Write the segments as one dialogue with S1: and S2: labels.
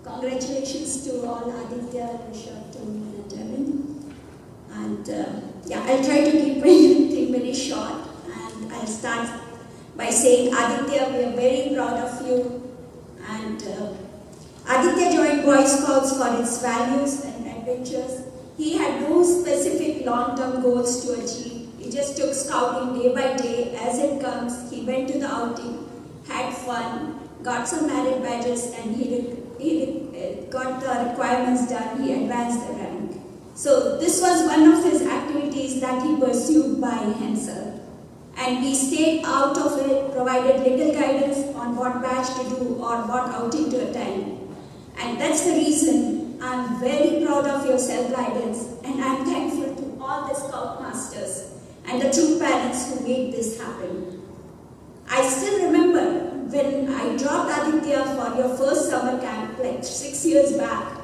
S1: Congratulations to all Aditya, Rishabh, Tony, and Devin. And yeah, I'll try to keep my 3 minutes short. And I'll start by saying, Aditya, we are very proud of you. And Aditya joined Boy Scouts for its values and adventures. He had no specific long-term goals to achieve. He just took scouting day by day as it comes. He went to the outing, had fun, got some merit badges, and he got the requirements done. He advanced the rank. So this was one of his activities that he pursued by himself. And he stayed out of it, provided little guidance on what batch to do or what outing to attend. And that's the reason I'm very proud of your self-guidance, and I'm thankful to all the Scoutmasters and the true parents who made this happen. I still remember when I dropped Aditya for your first summer camp, like 6 years back.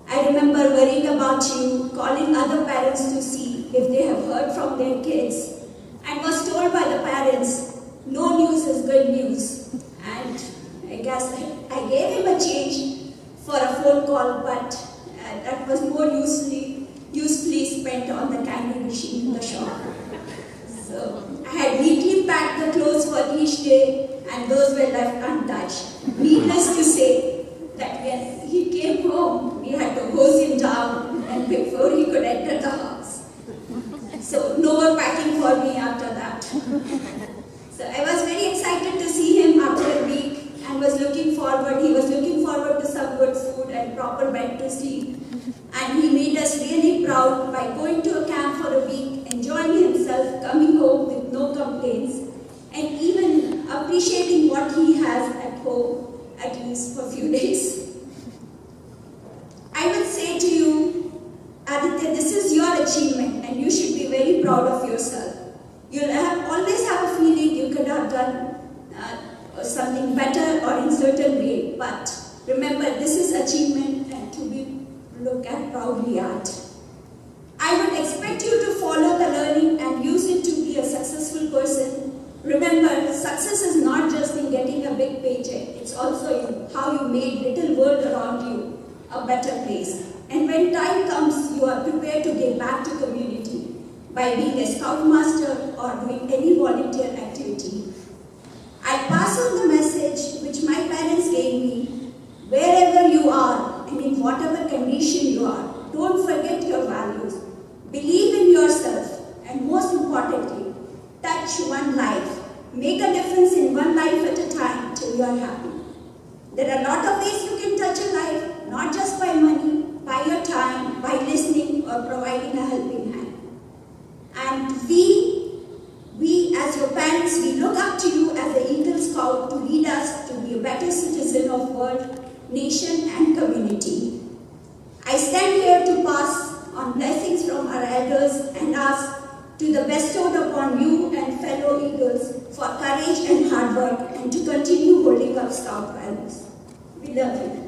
S1: I remember worrying about you, calling other parents to see if they have heard from their kids, and was told by the parents, no news is good news. And I guess I gave him a change for a phone call, but that was more usefully spent on the candy machine in the shop. So I had neatly packed the clothes for each day, and those were left untouched. Needless to say that when he came home, we had to hose him down and before he could enter the house. So no more packing for me after that. So I was very excited to see him after a week and he was looking forward to some good food and proper bed to sleep. And he made us really proud by going to a camp for a week, enjoying himself, coming home with no complaints, and even appreciating what he has at home, at least for a few days. I would say to you, Aditya, this is your achievement and you should be very proud of yourself. You'll always have a feeling you could have done something better or in certain way, but remember, this is achievement and to be looked at proudly at. I would expect you to follow the learning and use it to be a successful person. Remember, success is not just in getting a big paycheck, it's also in how you made little world around you a better place. And when time comes, you are prepared to give back to community by being a Scoutmaster or doing any volunteer activity. I pass on the message which my parents gave me. Wherever you are and in whatever condition you are, don't forget your values. Believe in yourself and most importantly, touch one life. Make a difference in one life at a time till you are happy. There are a lot of ways you can touch a life, not just by money, by your time, by listening or providing a helping hand. And we as your parents, we look up to you as the Eagle Scout to lead us to be a better citizen of world, nation and community. I stand here to pass on blessings from our elders and ask to the bestowed upon you and fellow Eagles for courage and hard work and to continue holding up Scout values. We love you.